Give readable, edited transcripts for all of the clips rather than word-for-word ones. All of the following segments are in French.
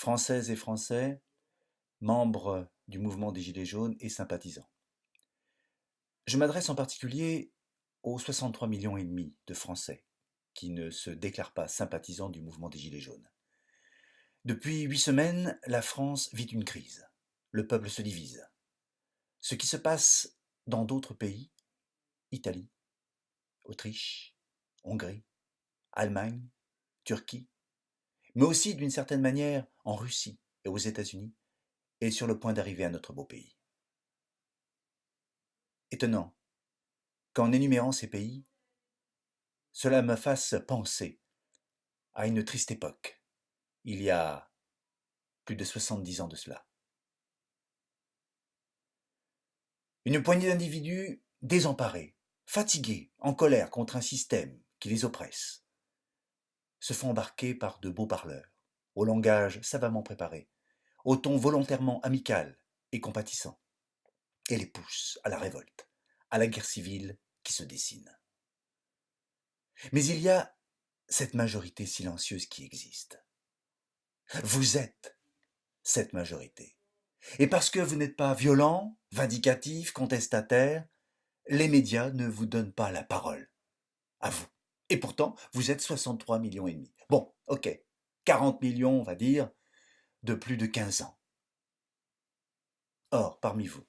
Françaises et Français, membres du mouvement des Gilets jaunes et sympathisants. Je m'adresse en particulier aux 63 millions et demi de Français qui ne se déclarent pas sympathisants du mouvement des Gilets jaunes. Depuis 8 semaines, la France vit une crise. Le peuple se divise. Ce qui se passe dans d'autres pays, Italie, Autriche, Hongrie, Allemagne, Turquie, mais aussi d'une certaine manière en Russie et aux États-Unis, est sur le point d'arriver à notre beau pays. Étonnant qu'en énumérant ces pays, cela me fasse penser à une triste époque, il y a plus de 70 ans de cela. Une poignée d'individus désemparés, fatigués, en colère contre un système qui les oppresse, se font embarquer par de beaux parleurs, au langage savamment préparé, au ton volontairement amical et compatissant, et les poussent à la révolte, à la guerre civile qui se dessine. Mais il y a cette majorité silencieuse qui existe. Vous êtes cette majorité. Et parce que vous n'êtes pas violent, vindicatif, contestataire, les médias ne vous donnent pas la parole. À vous. Et pourtant, vous êtes 63 millions et demi. Bon, ok, 40 millions, on va dire, de plus de 15 ans. Or, parmi vous,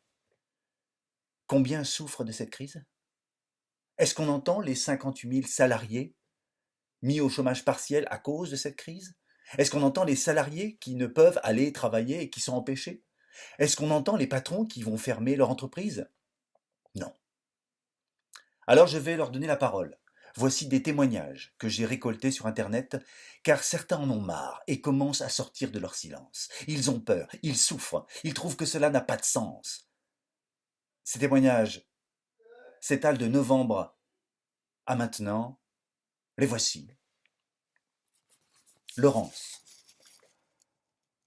combien souffrent de cette crise? Est-ce qu'on entend les 58 000 salariés mis au chômage partiel à cause de cette crise? Est-ce qu'on entend les salariés qui ne peuvent aller travailler et qui sont empêchés? Est-ce qu'on entend les patrons qui vont fermer leur entreprise? Non. Alors je vais leur donner la parole. Voici des témoignages que j'ai récoltés sur Internet, car certains en ont marre et commencent à sortir de leur silence. Ils ont peur, ils souffrent, ils trouvent que cela n'a pas de sens. Ces témoignages s'étalent de novembre à maintenant. Les voici. Laurence.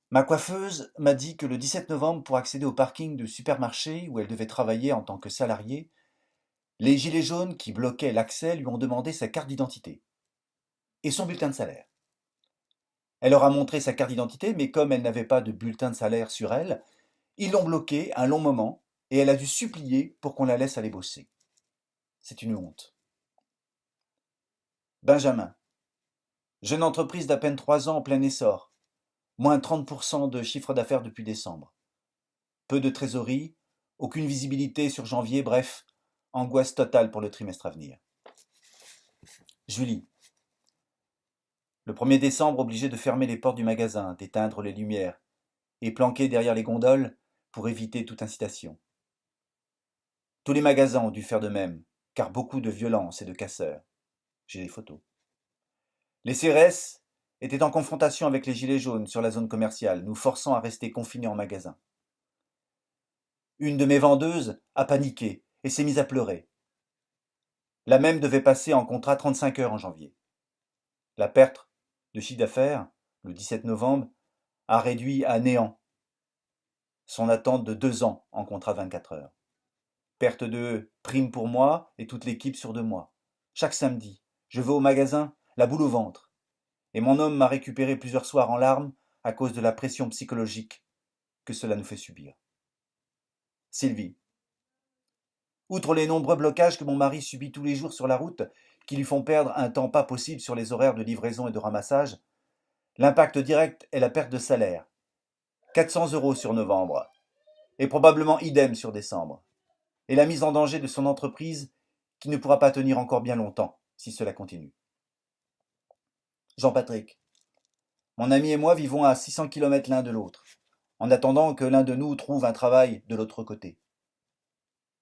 Ma coiffeuse m'a dit que le 17 novembre, pour accéder au parking du supermarché où elle devait travailler en tant que salariée, les gilets jaunes qui bloquaient l'accès lui ont demandé sa carte d'identité et son bulletin de salaire. Elle leur a montré sa carte d'identité, mais comme elle n'avait pas de bulletin de salaire sur elle, ils l'ont bloquée un long moment et elle a dû supplier pour qu'on la laisse aller bosser. C'est une honte. Benjamin. Jeune entreprise d'à peine 3 ans en plein essor. Moins 30% de chiffre d'affaires depuis décembre. Peu de trésorerie, aucune visibilité sur janvier, bref, angoisse totale pour le trimestre à venir. Julie. Le 1er décembre, obligé de fermer les portes du magasin, d'éteindre les lumières, et planqué derrière les gondoles pour éviter toute incitation. Tous les magasins ont dû faire de même, car beaucoup de violence et de casseurs. J'ai des photos. Les CRS étaient en confrontation avec les gilets jaunes sur la zone commerciale, nous forçant à rester confinés en magasin. Une de mes vendeuses a paniqué et s'est mise à pleurer. La même devait passer en contrat 35 heures en janvier. La perte de chiffre d'affaires, le 17 novembre, a réduit à néant son attente de 2 ans en contrat 24 heures. Perte de prime pour moi et toute l'équipe sur 2 mois. Chaque samedi, je vais au magasin, la boule au ventre. Et mon homme m'a récupéré plusieurs soirs en larmes à cause de la pression psychologique que cela nous fait subir. Sylvie. Outre les nombreux blocages que mon mari subit tous les jours sur la route, qui lui font perdre un temps pas possible sur les horaires de livraison et de ramassage, l'impact direct est la perte de salaire. 400 € sur novembre, et probablement idem sur décembre. Et la mise en danger de son entreprise qui ne pourra pas tenir encore bien longtemps si cela continue. Jean-Patrick. Mon ami et moi vivons à 600 km l'un de l'autre, en attendant que l'un de nous trouve un travail de l'autre côté.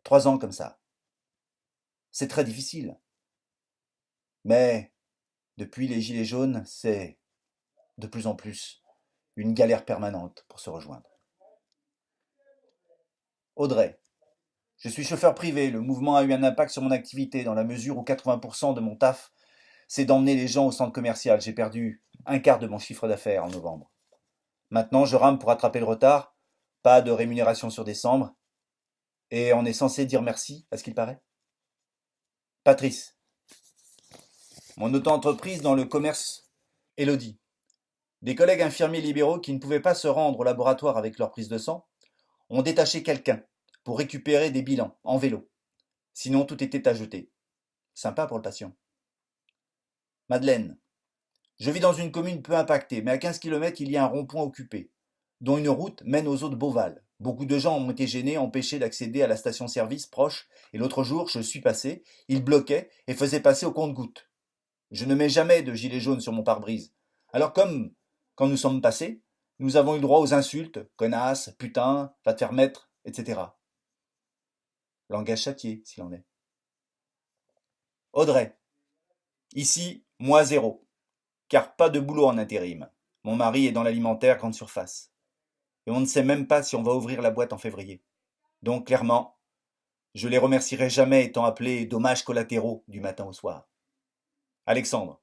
3 ans comme ça. C'est très difficile. Mais depuis les Gilets jaunes, c'est de plus en plus une galère permanente pour se rejoindre. Audrey. Je suis chauffeur privé, le mouvement a eu un impact sur mon activité dans la mesure où 80% de mon taf, c'est d'emmener les gens au centre commercial. J'ai perdu un quart de mon chiffre d'affaires en novembre. Maintenant, je rame pour rattraper le retard, pas de rémunération sur décembre, et on est censé dire merci, à ce qu'il paraît. Patrice. Mon auto-entreprise dans le commerce, Elodie. Des collègues infirmiers libéraux qui ne pouvaient pas se rendre au laboratoire avec leur prise de sang ont détaché quelqu'un pour récupérer des bilans en vélo. Sinon, tout était à jeter. Sympa pour le patient. Madeleine. Je vis dans une commune peu impactée, mais à 15 km, il y a un rond-point occupé, dont une route mène aux eaux de Beauval. Beaucoup de gens ont été gênés, empêchés d'accéder à la station-service proche, et l'autre jour, je suis passé, ils bloquaient et faisaient passer au compte-gouttes. Je ne mets jamais de gilet jaune sur mon pare-brise. Alors comme, quand nous sommes passés, nous avons eu droit aux insultes, connasse, putain, va te faire mettre, etc. Langage châtié, s'il en est. Audrey. Ici, moi zéro. Car pas de boulot en intérim. Mon mari est dans l'alimentaire grande surface. Et on ne sait même pas si on va ouvrir la boîte en février. Donc clairement, je les remercierai jamais étant appelés dommages collatéraux du matin au soir. Alexandre.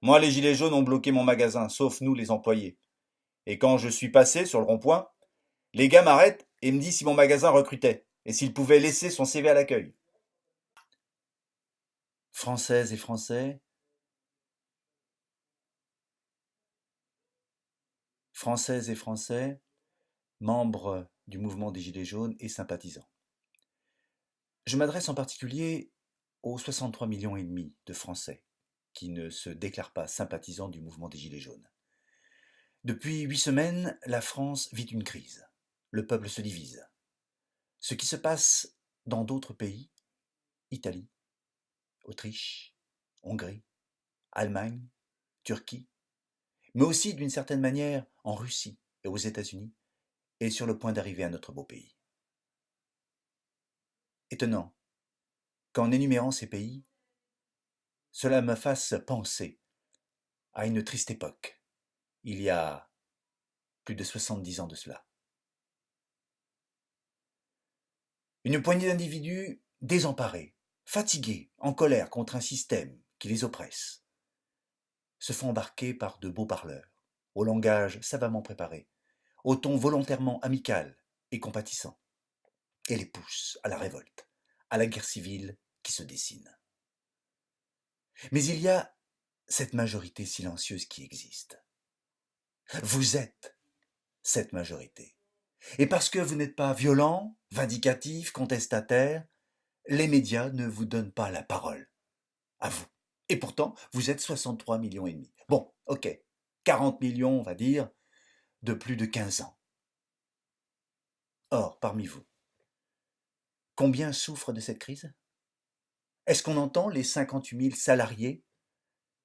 Moi, les gilets jaunes ont bloqué mon magasin, sauf nous, les employés. Et quand je suis passé sur le rond-point, les gars m'arrêtent et me disent si mon magasin recrutait et s'il pouvait laisser son CV à l'accueil. Françaises et Français, Françaises et Français, membres du mouvement des Gilets jaunes et sympathisants. Je m'adresse en particulier aux 63,5 millions de Français qui ne se déclarent pas sympathisants du mouvement des Gilets jaunes. Depuis 8 semaines, la France vit une crise. Le peuple se divise. Ce qui se passe dans d'autres pays, Italie, Autriche, Hongrie, Allemagne, Turquie, mais aussi d'une certaine manière en Russie et aux États-Unis, est sur le point d'arriver à notre beau pays. Étonnant qu'en énumérant ces pays, cela me fasse penser à une triste époque, il y a plus de 70 ans de cela. Une poignée d'individus désemparés, fatigués, en colère contre un système qui les oppresse, se font embarquer par de beaux parleurs, au langage savamment préparé, au ton volontairement amical et compatissant, et les poussent à la révolte, à la guerre civile qui se dessine. Mais il y a cette majorité silencieuse qui existe. Vous êtes cette majorité. Et parce que vous n'êtes pas violent, vindicatif, contestataire, les médias ne vous donnent pas la parole. À vous. Et pourtant, vous êtes 63,5 millions. Bon, ok, 40 millions, on va dire, de plus de 15 ans. Or, parmi vous, combien souffrent de cette crise? Est-ce qu'on entend les 58 000 salariés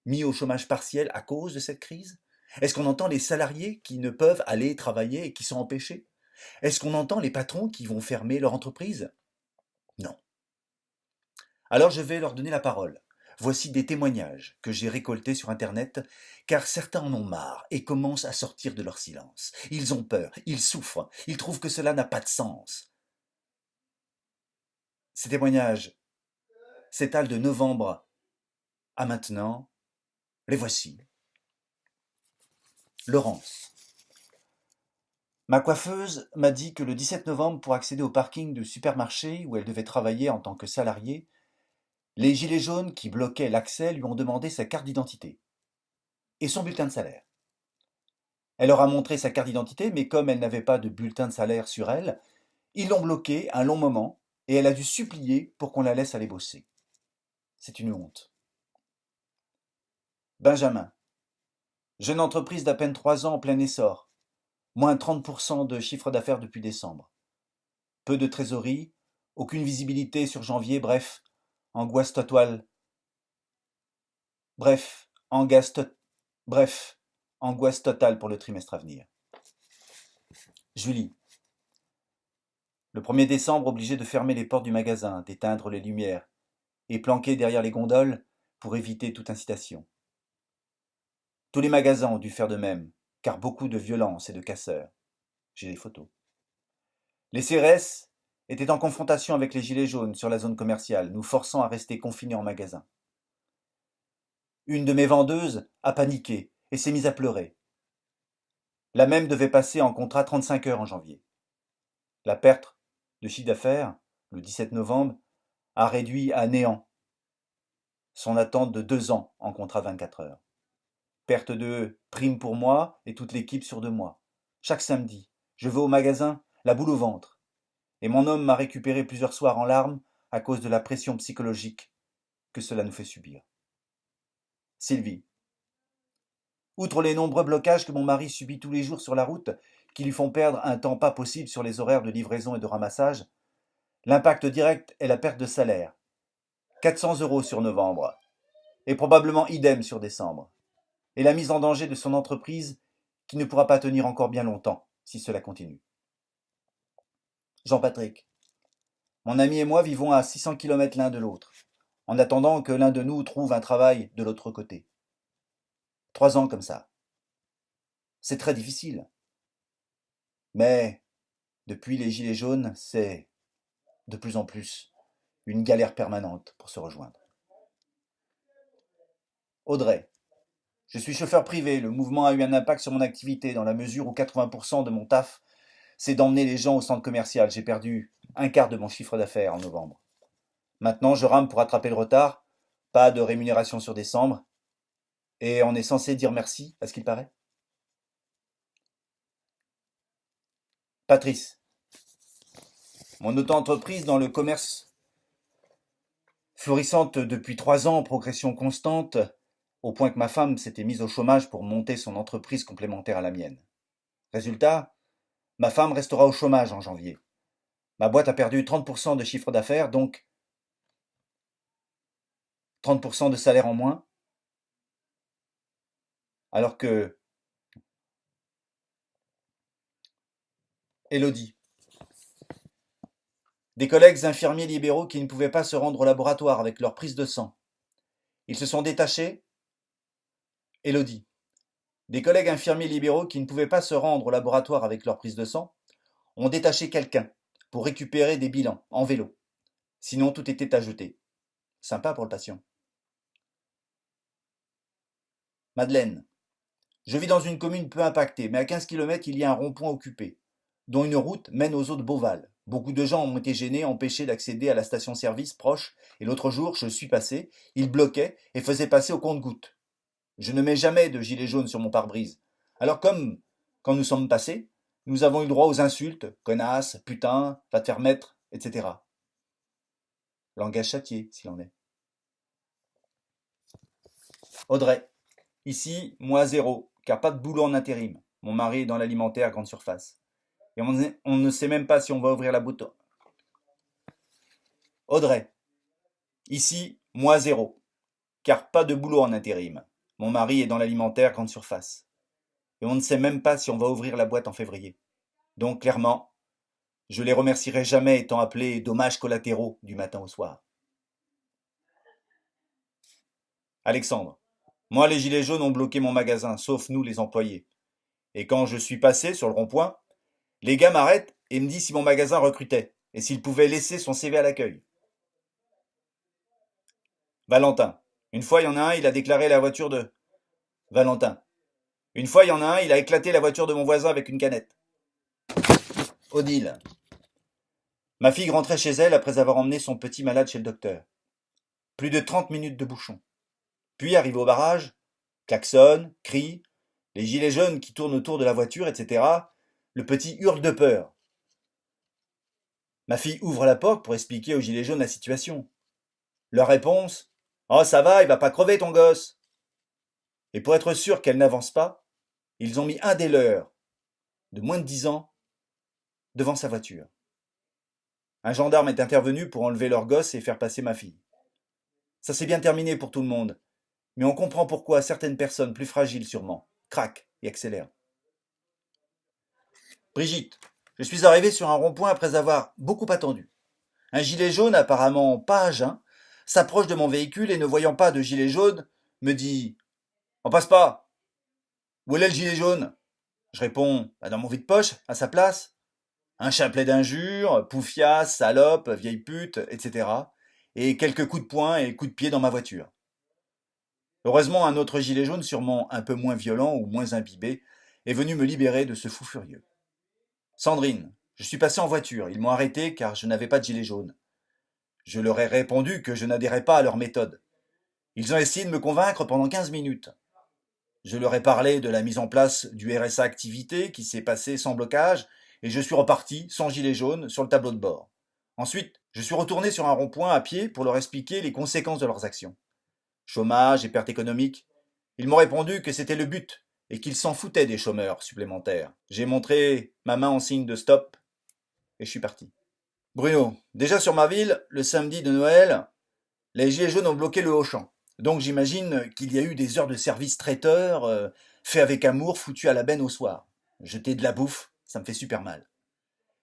mis au chômage partiel à cause de cette crise? Est-ce qu'on entend les salariés qui ne peuvent aller travailler et qui sont empêchés? Est-ce qu'on entend les patrons qui vont fermer leur entreprise? Non. Alors je vais leur donner la parole. Voici des témoignages que j'ai récoltés sur Internet, car certains en ont marre et commencent à sortir de leur silence. Ils ont peur, ils souffrent, ils trouvent que cela n'a pas de sens. Ces témoignages s'étalent de novembre à maintenant. Les voici. Laurence. Ma coiffeuse m'a dit que le 17 novembre, pour accéder au parking du supermarché où elle devait travailler en tant que salariée, les gilets jaunes qui bloquaient l'accès lui ont demandé sa carte d'identité et son bulletin de salaire. Elle leur a montré sa carte d'identité, mais comme elle n'avait pas de bulletin de salaire sur elle, ils l'ont bloquée un long moment et elle a dû supplier pour qu'on la laisse aller bosser. C'est une honte. Benjamin. Jeune entreprise d'à peine 3 ans en plein essor. Moins 30% de chiffre d'affaires depuis décembre. Peu de trésorerie, aucune visibilité sur janvier, bref, angoisse totale. Angoisse totale pour le trimestre à venir. Julie. Le 1er décembre, obligé de fermer les portes du magasin, d'éteindre les lumières, et planqué derrière les gondoles pour éviter toute incitation. Tous les magasins ont dû faire de même, car beaucoup de violence et de casseurs. J'ai des photos. Les CRS étaient en confrontation avec les gilets jaunes sur la zone commerciale, nous forçant à rester confinés en magasin. Une de mes vendeuses a paniqué et s'est mise à pleurer. La même devait passer en contrat 35 heures en janvier. La perte de chiffre d'affaires, le 17 novembre, a réduit à néant son attente de 2 ans en contrat 24 heures. Perte de prime pour moi et toute l'équipe sur 2 mois. Chaque samedi, je vais au magasin, la boule au ventre. Et mon homme m'a récupéré plusieurs soirs en larmes à cause de la pression psychologique que cela nous fait subir. Sylvie. Outre les nombreux blocages que mon mari subit tous les jours sur la route, qui lui font perdre un temps pas possible sur les horaires de livraison et de ramassage, l'impact direct est la perte de salaire. 400 € sur novembre, et probablement idem sur décembre. Et la mise en danger de son entreprise qui ne pourra pas tenir encore bien longtemps si cela continue. Jean-Patrick. Mon ami et moi vivons à 600 km l'un de l'autre, en attendant que l'un de nous trouve un travail de l'autre côté. 3 ans comme ça. C'est très difficile. Mais depuis les Gilets jaunes, c'est de plus en plus une galère permanente pour se rejoindre. Audrey. Je suis chauffeur privé, le mouvement a eu un impact sur mon activité dans la mesure où 80% de mon taf, c'est d'emmener les gens au centre commercial. J'ai perdu un quart de mon chiffre d'affaires en novembre. Maintenant, je rame pour rattraper le retard, pas de rémunération sur décembre, et on est censé dire merci, à ce qu'il paraît. Patrice. Mon auto-entreprise dans le commerce florissante depuis 3 ans, progression constante, au point que ma femme s'était mise au chômage pour monter son entreprise complémentaire à la mienne. Résultat, ma femme restera au chômage en janvier. Ma boîte a perdu 30% de chiffre d'affaires, donc 30% de salaire en moins, alors que Elodie. Des collègues infirmiers libéraux qui ne pouvaient pas se rendre au laboratoire avec leur prise de sang. Ils se sont détachés. Elodie. Des collègues infirmiers libéraux qui ne pouvaient pas se rendre au laboratoire avec leur prise de sang ont détaché quelqu'un pour récupérer des bilans en vélo. Sinon, tout était à jeter. Sympa pour le patient. Madeleine. Je vis dans une commune peu impactée, mais à 15 km, il y a un rond-point occupé, dont une route mène aux eaux de Beauval. Beaucoup de gens ont été gênés, empêchés d'accéder à la station-service proche, et l'autre jour, je suis passé, ils bloquaient et faisaient passer au compte-gouttes. Je ne mets jamais de gilet jaune sur mon pare-brise. Alors comme, quand nous sommes passés, nous avons eu droit aux insultes, connasse, putain, va te faire mettre, etc. Langage châtié, s'il en est. Audrey. Ici, moi zéro, car pas de boulot en intérim. Mon mari est dans l'alimentaire grande surface. Et on ne sait même pas si on va ouvrir la boutique. Audrey. Ici, moi zéro, car pas de boulot en intérim. Mon mari est dans l'alimentaire grande surface. Et on ne sait même pas si on va ouvrir la boîte en février. Donc clairement, je les remercierai jamais étant appelés dommages collatéraux du matin au soir. Alexandre. Moi, les gilets jaunes ont bloqué mon magasin, sauf nous, les employés. Et quand je suis passé sur le rond-point, les gars m'arrêtent et me disent si mon magasin recrutait et s'il pouvait laisser son CV à l'accueil. Valentin. Une fois, il y en a un, il a déclaré la voiture de Valentin. Une fois, il y en a un, il a éclaté la voiture de mon voisin avec une canette. Odile. Ma fille rentrait chez elle après avoir emmené son petit malade chez le docteur. Plus de 30 minutes de bouchon. Puis, arrivé au barrage, klaxonne, crie, les gilets jaunes qui tournent autour de la voiture, etc. Le petit hurle de peur. Ma fille ouvre la porte pour expliquer aux gilets jaunes la situation. Leur réponse: Oh, ça va, il va pas crever ton gosse. Et pour être sûr qu'elle n'avance pas, ils ont mis un des leurs, de moins de 10 ans, devant sa voiture. Un gendarme est intervenu pour enlever leur gosse et faire passer ma fille. Ça s'est bien terminé pour tout le monde, mais on comprend pourquoi certaines personnes plus fragiles sûrement craquent et accélèrent. Brigitte, je suis arrivé sur un rond-point après avoir beaucoup attendu. Un gilet jaune, apparemment pas à jeun, s'approche de mon véhicule et ne voyant pas de gilet jaune, me dit: On passe pas. Où est le gilet jaune? Je réponds: Dans mon vide-poche, à sa place. Un chapelet d'injures, poufias, salope, vieille pute, etc. Et quelques coups de poing et coups de pied dans ma voiture. Heureusement, un autre gilet jaune, sûrement un peu moins violent ou moins imbibé, est venu me libérer de ce fou furieux. Sandrine, je suis passé en voiture, ils m'ont arrêté car je n'avais pas de gilet jaune. Je leur ai répondu que je n'adhérais pas à leur méthode. Ils ont essayé de me convaincre pendant 15 minutes. Je leur ai parlé de la mise en place du RSA activité qui s'est passé sans blocage et je suis reparti, sans gilet jaune, sur le tableau de bord. Ensuite, je suis retourné sur un rond-point à pied pour leur expliquer les conséquences de leurs actions. Chômage et perte économique. Ils m'ont répondu que c'était le but et qu'ils s'en foutaient des chômeurs supplémentaires. J'ai montré ma main en signe de stop et je suis parti. Bruno, déjà sur ma ville, le samedi de Noël, les gilets jaunes ont bloqué le Auchan. Donc j'imagine qu'il y a eu des heures de service traiteur, fait avec amour, foutu à la benne au soir. Jeter de la bouffe, ça me fait super mal.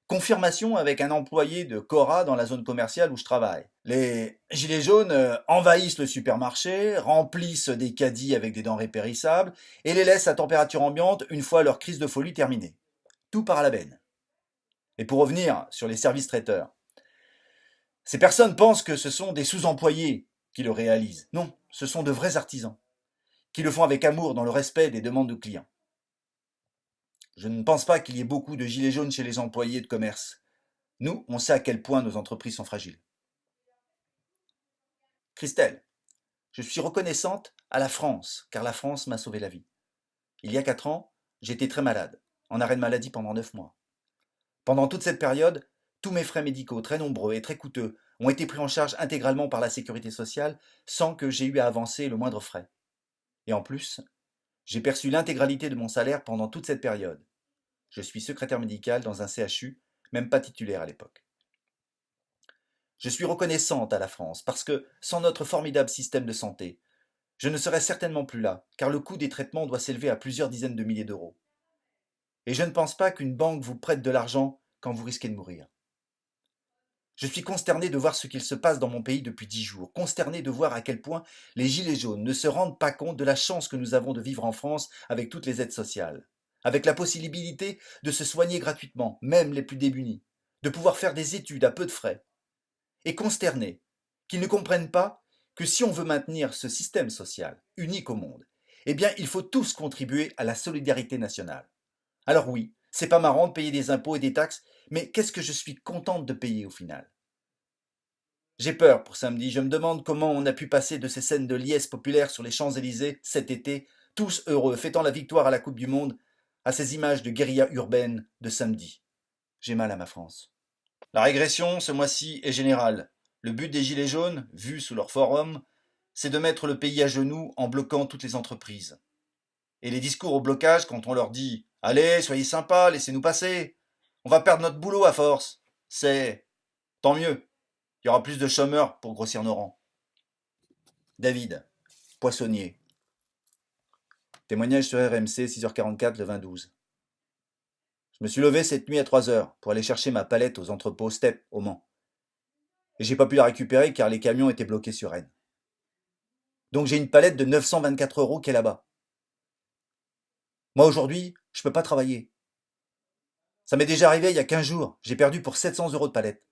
Confirmation avec un employé de Cora dans la zone commerciale où je travaille. Les gilets jaunes envahissent le supermarché, remplissent des caddies avec des denrées périssables et les laissent à température ambiante une fois leur crise de folie terminée. Tout part à la benne. Et pour revenir sur les services traiteurs, ces personnes pensent que ce sont des sous-employés qui le réalisent. Non, ce sont de vrais artisans, qui le font avec amour dans le respect des demandes de clients. Je ne pense pas qu'il y ait beaucoup de gilets jaunes chez les employés de commerce. Nous, on sait à quel point nos entreprises sont fragiles. Christelle, je suis reconnaissante à la France, car la France m'a sauvé la vie. Il y a 4 ans, j'étais très malade, en arrêt de maladie pendant 9 mois. Pendant toute cette période, tous mes frais médicaux, très nombreux et très coûteux, ont été pris en charge intégralement par la sécurité sociale sans que j'aie eu à avancer le moindre frais. Et en plus, j'ai perçu l'intégralité de mon salaire pendant toute cette période. Je suis secrétaire médical dans un CHU, même pas titulaire à l'époque. Je suis reconnaissante à la France parce que, sans notre formidable système de santé, je ne serais certainement plus là, car le coût des traitements doit s'élever à plusieurs dizaines de milliers d'euros. Et je ne pense pas qu'une banque vous prête de l'argent quand vous risquez de mourir. Je suis consterné de voir ce qu'il se passe dans mon pays depuis 10 jours, consterné de voir à quel point les gilets jaunes ne se rendent pas compte de la chance que nous avons de vivre en France avec toutes les aides sociales, avec la possibilité de se soigner gratuitement, même les plus démunis, de pouvoir faire des études à peu de frais, et consterné qu'ils ne comprennent pas que si on veut maintenir ce système social, unique au monde, eh bien il faut tous contribuer à la solidarité nationale. Alors oui, c'est pas marrant de payer des impôts et des taxes, mais qu'est-ce que je suis contente de payer au final? J'ai peur pour samedi, je me demande comment on a pu passer de ces scènes de liesse populaire sur les Champs-Élysées cet été, tous heureux, fêtant la victoire à la Coupe du Monde, à ces images de guérilla urbaine de samedi. J'ai mal à ma France. La régression, ce mois-ci, est générale. Le but des Gilets jaunes, vu sous leur forum, c'est de mettre le pays à genoux en bloquant toutes les entreprises. Et les discours au blocage, quand on leur dit « Allez, soyez sympas, laissez-nous passer, on va perdre notre boulot à force », c'est « Tant mieux, il y aura plus de chômeurs pour grossir nos rangs ». David, poissonnier. Témoignage sur RMC, 6h44, le 20-12. Je me suis levé cette nuit à 3h pour aller chercher ma palette aux entrepôts Step au Mans. Et j'ai pas pu la récupérer car les camions étaient bloqués sur Rennes. Donc j'ai une palette de 924 € qui est là-bas. Moi aujourd'hui, je peux pas travailler. Ça m'est déjà arrivé il y a 15 jours, j'ai perdu pour 700 € de palette.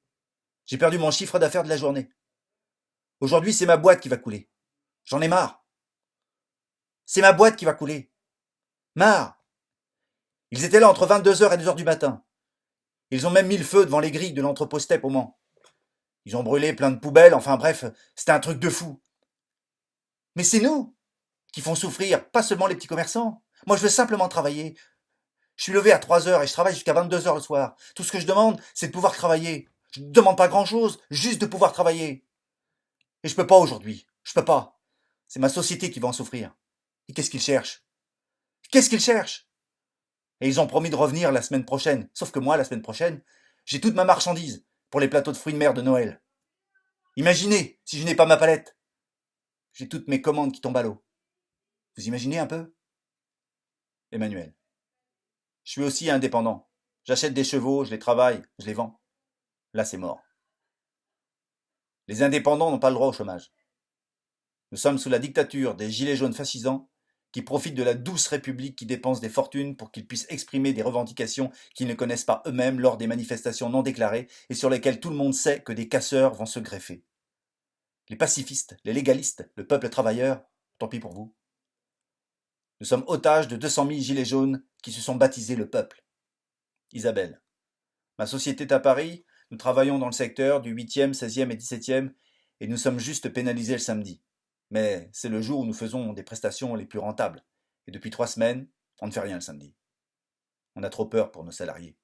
J'ai perdu mon chiffre d'affaires de la journée. Aujourd'hui, c'est ma boîte qui va couler. J'en ai marre. C'est ma boîte qui va couler. Marre. Ils étaient là entre 22h et 2h du matin. Ils ont même mis le feu devant les grilles de l'entrepôt Step au Mans. Ils ont brûlé plein de poubelles, enfin bref, c'était un truc de fou. Mais c'est nous qui font souffrir, pas seulement les petits commerçants. Moi, je veux simplement travailler. Je suis levé à 3h et je travaille jusqu'à 22h le soir. Tout ce que je demande, c'est de pouvoir travailler. Je ne demande pas grand-chose, juste de pouvoir travailler. Et je peux pas aujourd'hui. Je peux pas. C'est ma société qui va en souffrir. Et qu'est-ce qu'ils cherchent? Qu'est-ce qu'ils cherchent? Et ils ont promis de revenir la semaine prochaine. Sauf que moi, la semaine prochaine, j'ai toute ma marchandise pour les plateaux de fruits de mer de Noël. Imaginez si je n'ai pas ma palette. J'ai toutes mes commandes qui tombent à l'eau. Vous imaginez un peu? Emmanuel. Je suis aussi indépendant. J'achète des chevaux, je les travaille, je les vends. Là, c'est mort. Les indépendants n'ont pas le droit au chômage. Nous sommes sous la dictature des gilets jaunes fascisants qui profitent de la douce République qui dépense des fortunes pour qu'ils puissent exprimer des revendications qu'ils ne connaissent pas eux-mêmes lors des manifestations non déclarées et sur lesquelles tout le monde sait que des casseurs vont se greffer. Les pacifistes, les légalistes, le peuple travailleur, tant pis pour vous. Nous sommes otages de 200 000 gilets jaunes qui se sont baptisés le peuple. Isabelle. Ma société est à Paris, nous travaillons dans le secteur du 8e, 16e et 17e et nous sommes juste pénalisés le samedi. Mais c'est le jour où nous faisons des prestations les plus rentables. Et depuis 3 semaines, on ne fait rien le samedi. On a trop peur pour nos salariés.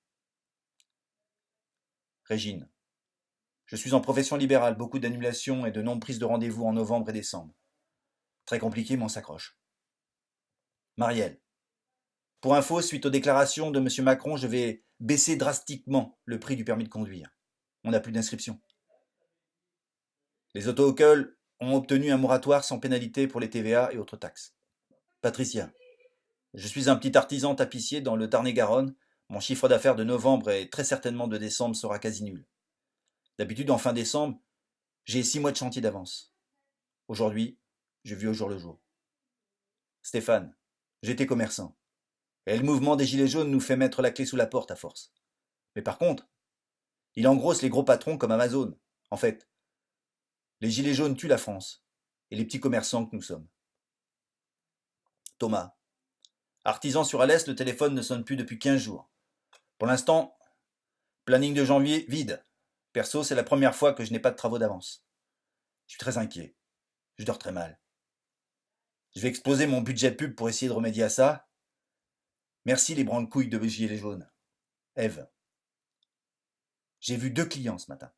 Régine. Je suis en profession libérale, beaucoup d'annulations et de non-prises de rendez-vous en novembre et décembre. Très compliqué, mais on s'accroche. Marielle. Pour info, suite aux déclarations de M. Macron, je vais baisser drastiquement le prix du permis de conduire. On n'a plus d'inscription. Les auto-écoles ont obtenu un moratoire sans pénalité pour les TVA et autres taxes. Patricia. Je suis un petit artisan tapissier dans le Tarn-et-Garonne. Mon chiffre d'affaires de novembre et très certainement de décembre sera quasi nul. D'habitude, en fin décembre, j'ai 6 mois de chantier d'avance. Aujourd'hui, je vis au jour le jour. Stéphane. J'étais commerçant. Et le mouvement des Gilets jaunes nous fait mettre la clé sous la porte à force. Mais par contre, il engrosse les gros patrons comme Amazon. En fait, les Gilets jaunes tuent la France et les petits commerçants que nous sommes. Thomas. Artisan sur Alès, le téléphone ne sonne plus depuis 15 jours. Pour l'instant, planning de janvier vide. Perso, c'est la première fois que je n'ai pas de travaux d'avance. Je suis très inquiet. Je dors très mal. Je vais exploser mon budget pub pour essayer de remédier à ça. Merci les branle-couilles de Gilets jaunes. Eve. J'ai vu 2 clients ce matin.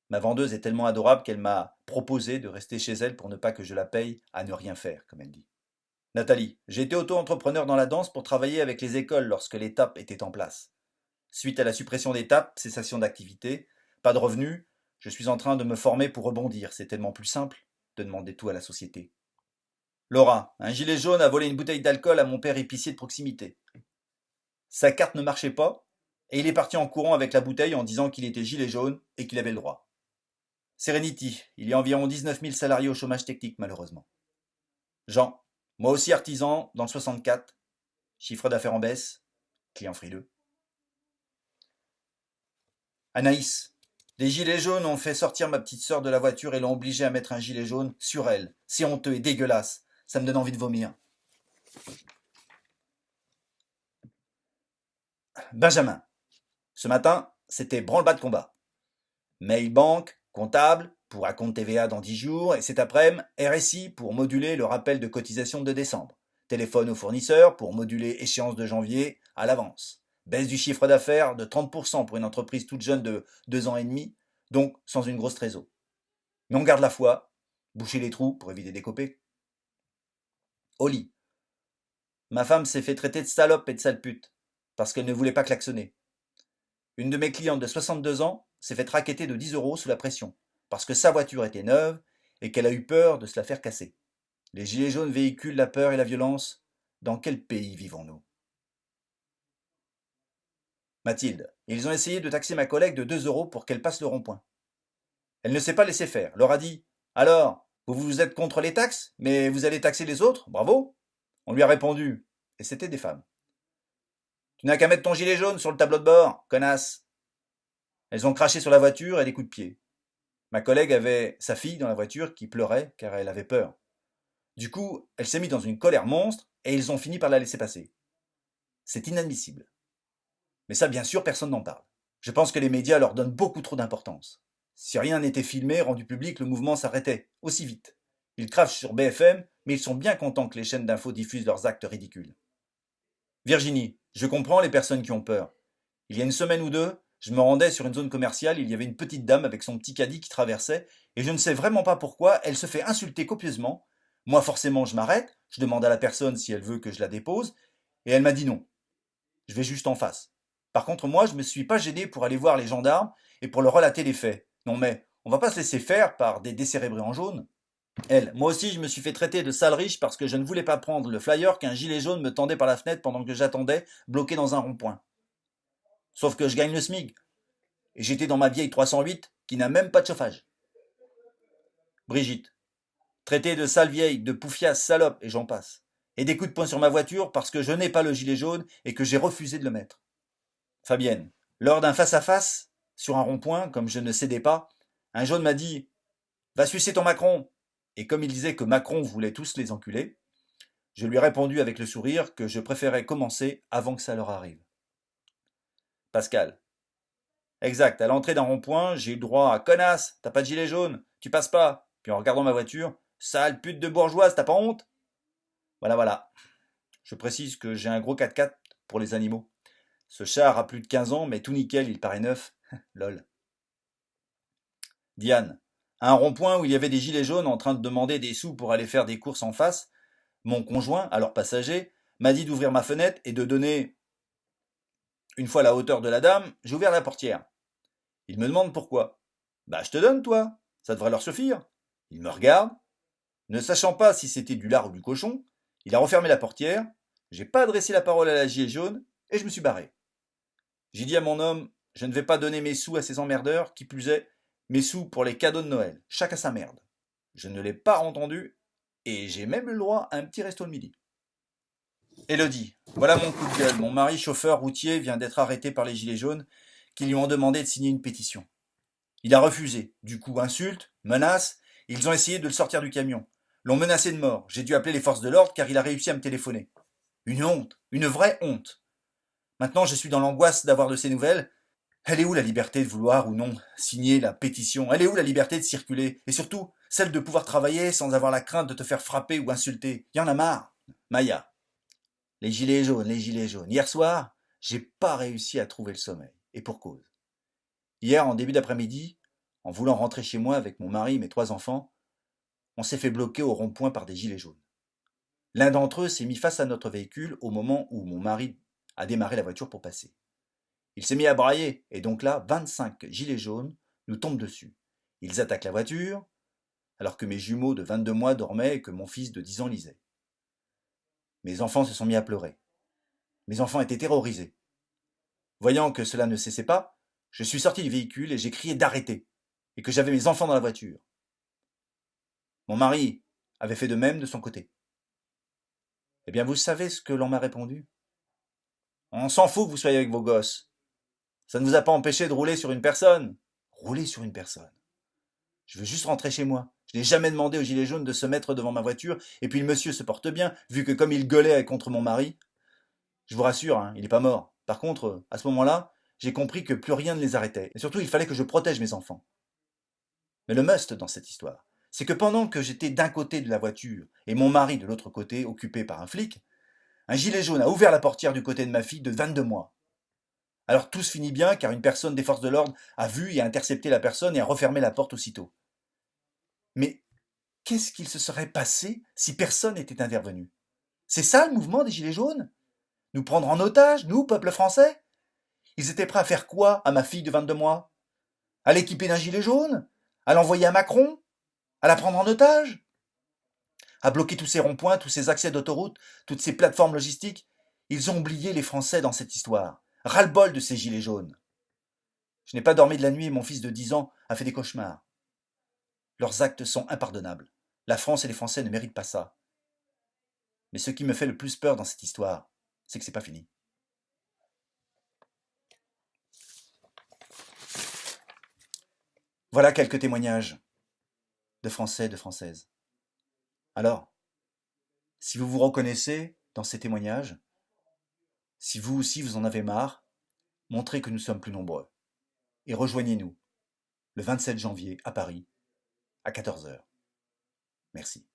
Ma vendeuse est tellement adorable qu'elle m'a proposé de rester chez elle pour ne pas que je la paye à ne rien faire, comme elle dit. Nathalie, j'ai été auto-entrepreneur dans la danse pour travailler avec les écoles lorsque les TAP étaient en place. Suite à la suppression des TAP, cessation d'activité, pas de revenus, je suis en train de me former pour rebondir. C'est tellement plus simple de demander tout à la société. Laura, un gilet jaune a volé une bouteille d'alcool à mon père épicier de proximité. Sa carte ne marchait pas, et il est parti en courant avec la bouteille en disant qu'il était gilet jaune et qu'il avait le droit. Serenity, il y a environ 19 000 salariés au chômage technique malheureusement. Jean, moi aussi artisan dans le 64, chiffre d'affaires en baisse, client frileux. Anaïs, les gilets jaunes ont fait sortir ma petite sœur de la voiture et l'ont obligée à mettre un gilet jaune sur elle. C'est honteux et dégueulasse, ça me donne envie de vomir. Benjamin, ce matin, c'était branle-bas de combat. Mail banque, comptable, pour acompte TVA dans 10 jours, et cet après-midi, RSI pour moduler le rappel de cotisation de décembre. Téléphone aux fournisseurs pour moduler échéance de janvier à l'avance. Baisse du chiffre d'affaires de 30% pour une entreprise toute jeune de 2 ans et demi, donc sans une grosse trésor. Mais on garde la foi, boucher les trous pour éviter des copés. Oli. Ma femme s'est fait traiter de salope et de sale pute, parce qu'elle ne voulait pas klaxonner. Une de mes clientes de 62 ans s'est fait raqueter de 10 € sous la pression, parce que sa voiture était neuve et qu'elle a eu peur de se la faire casser. Les gilets jaunes véhiculent la peur et la violence. Dans quel pays vivons-nous? Mathilde, ils ont essayé de taxer ma collègue de 2 € pour qu'elle passe le rond-point. Elle ne s'est pas laissée faire, leur a dit « Alors, vous êtes contre les taxes, mais vous allez taxer les autres? Bravo !» On lui a répondu, et c'était des femmes. « Tu n'as qu'à mettre ton gilet jaune sur le tableau de bord, connasse !» Elles ont craché sur la voiture et des coups de pied. Ma collègue avait sa fille dans la voiture qui pleurait car elle avait peur. Du coup, elle s'est mise dans une colère monstre et ils ont fini par la laisser passer. C'est inadmissible. Mais ça, bien sûr, personne n'en parle. Je pense que les médias leur donnent beaucoup trop d'importance. Si rien n'était filmé, rendu public, le mouvement s'arrêtait aussi vite. Ils crachent sur BFM, mais ils sont bien contents que les chaînes d'infos diffusent leurs actes ridicules. Virginie, je comprends les personnes qui ont peur. Il y a une semaine ou deux, je me rendais sur une zone commerciale, il y avait une petite dame avec son petit caddie qui traversait, et je ne sais vraiment pas pourquoi, elle se fait insulter copieusement. Moi, forcément, je m'arrête, je demande à la personne si elle veut que je la dépose, et elle m'a dit non. Je vais juste en face. Par contre, moi, je me suis pas gêné pour aller voir les gendarmes et pour leur relater les faits. Non mais, on va pas se laisser faire par des décérébrés en jaune. Elle, moi aussi, je me suis fait traiter de sale riche parce que je ne voulais pas prendre le flyer qu'un gilet jaune me tendait par la fenêtre pendant que j'attendais, bloqué dans un rond-point. Sauf que je gagne le SMIC. Et j'étais dans ma vieille 308 qui n'a même pas de chauffage. Brigitte. Traité de sale vieille, de poufiasse, salope, et j'en passe. Et des coups de poing sur ma voiture parce que je n'ai pas le gilet jaune et que j'ai refusé de le mettre. Fabienne. Lors d'un face-à-face, sur un rond-point, comme je ne cédais pas, un jaune m'a dit « Va sucer ton Macron !» Et comme il disait que Macron voulait tous les enculer, je lui ai répondu avec le sourire que je préférais commencer avant que ça leur arrive. Pascal. Exact, à l'entrée d'un rond-point, j'ai eu le droit à « Connasse, t'as pas de gilet jaune, tu passes pas !» Puis en regardant ma voiture, « Sale pute de bourgeoise, t'as pas honte ?» Voilà, voilà. Je précise que j'ai un gros 4x4 pour les animaux. Ce char a plus de 15 ans, mais tout nickel, il paraît neuf. Lol. Diane. À un rond-point où il y avait des gilets jaunes en train de demander des sous pour aller faire des courses en face, mon conjoint, alors passager, m'a dit d'ouvrir ma fenêtre et de donner, une fois la hauteur de la dame, j'ai ouvert la portière. Il me demande pourquoi. Bah, je te donne, toi. Ça devrait leur suffire. Il me regarde. Ne sachant pas si c'était du lard ou du cochon, il a refermé la portière. J'ai pas adressé la parole à la gilet jaune et je me suis barré. J'ai dit à mon homme, je ne vais pas donner mes sous à ces emmerdeurs, qui plus est, mes sous pour les cadeaux de Noël. Chacun sa merde. Je ne l'ai pas entendu et j'ai même eu le droit à un petit resto le midi. Élodie, voilà mon coup de gueule. Mon mari, chauffeur routier, vient d'être arrêté par les gilets jaunes qui lui ont demandé de signer une pétition. Il a refusé. Du coup, insultes, menaces, ils ont essayé de le sortir du camion. L'ont menacé de mort. J'ai dû appeler les forces de l'ordre car il a réussi à me téléphoner. Une honte, une vraie honte. Maintenant, je suis dans l'angoisse d'avoir de ces nouvelles. Elle est où la liberté de vouloir ou non signer la pétition? Elle est où la liberté de circuler? Et surtout, celle de pouvoir travailler sans avoir la crainte de te faire frapper ou insulter. Il y en a marre. Maya. Les gilets jaunes, les gilets jaunes. Hier soir, j'ai pas réussi à trouver le sommeil. Et pour cause. Hier, en début d'après-midi, en voulant rentrer chez moi avec mon mari et mes 3 enfants, on s'est fait bloquer au rond-point par des gilets jaunes. L'un d'entre eux s'est mis face à notre véhicule au moment où mon mari a démarré la voiture pour passer. Il s'est mis à brailler, et donc là, 25 gilets jaunes nous tombent dessus. Ils attaquent la voiture, alors que mes jumeaux de 22 mois dormaient et que mon fils de 10 ans lisait. Mes enfants se sont mis à pleurer. Mes enfants étaient terrorisés. Voyant que cela ne cessait pas, je suis sorti du véhicule et j'ai crié d'arrêter, et que j'avais mes enfants dans la voiture. Mon mari avait fait de même de son côté. Eh bien, vous savez ce que l'on m'a répondu? On s'en fout que vous soyez avec vos gosses. Ça ne vous a pas empêché de rouler sur une personne. Rouler sur une personne. Je veux juste rentrer chez moi. Je n'ai jamais demandé aux gilets jaunes de se mettre devant ma voiture, et puis le monsieur se porte bien, vu que comme il gueulait contre mon mari, je vous rassure, hein, il n'est pas mort. Par contre, à ce moment-là, j'ai compris que plus rien ne les arrêtait. Et surtout, il fallait que je protège mes enfants. Mais le must dans cette histoire, c'est que pendant que j'étais d'un côté de la voiture et mon mari de l'autre côté, occupé par un flic, un gilet jaune a ouvert la portière du côté de ma fille de 22 mois. Alors tout se finit bien car une personne des forces de l'ordre a vu et a intercepté la personne et a refermé la porte aussitôt. Mais qu'est-ce qu'il se serait passé si personne n'était intervenu? C'est ça le mouvement des gilets jaunes? Nous prendre en otage, nous, peuple français? Ils étaient prêts à faire quoi à ma fille de 22 mois? À l'équiper d'un gilet jaune? À l'envoyer à Macron? À la prendre en otage? À bloquer tous ces ronds-points, tous ces accès d'autoroute, toutes ces plateformes logistiques? Ils ont oublié les Français dans cette histoire. Ras-le-bol de ces gilets jaunes. Je n'ai pas dormi de la nuit et mon fils de 10 ans a fait des cauchemars. Leurs actes sont impardonnables. La France et les Français ne méritent pas ça. Mais ce qui me fait le plus peur dans cette histoire, c'est que c'est pas fini. Voilà quelques témoignages de Français et de Françaises. Alors, si vous vous reconnaissez dans ces témoignages, si vous aussi vous en avez marre, montrez que nous sommes plus nombreux. Et rejoignez-nous le 27 janvier à Paris, à 14 heures. Merci.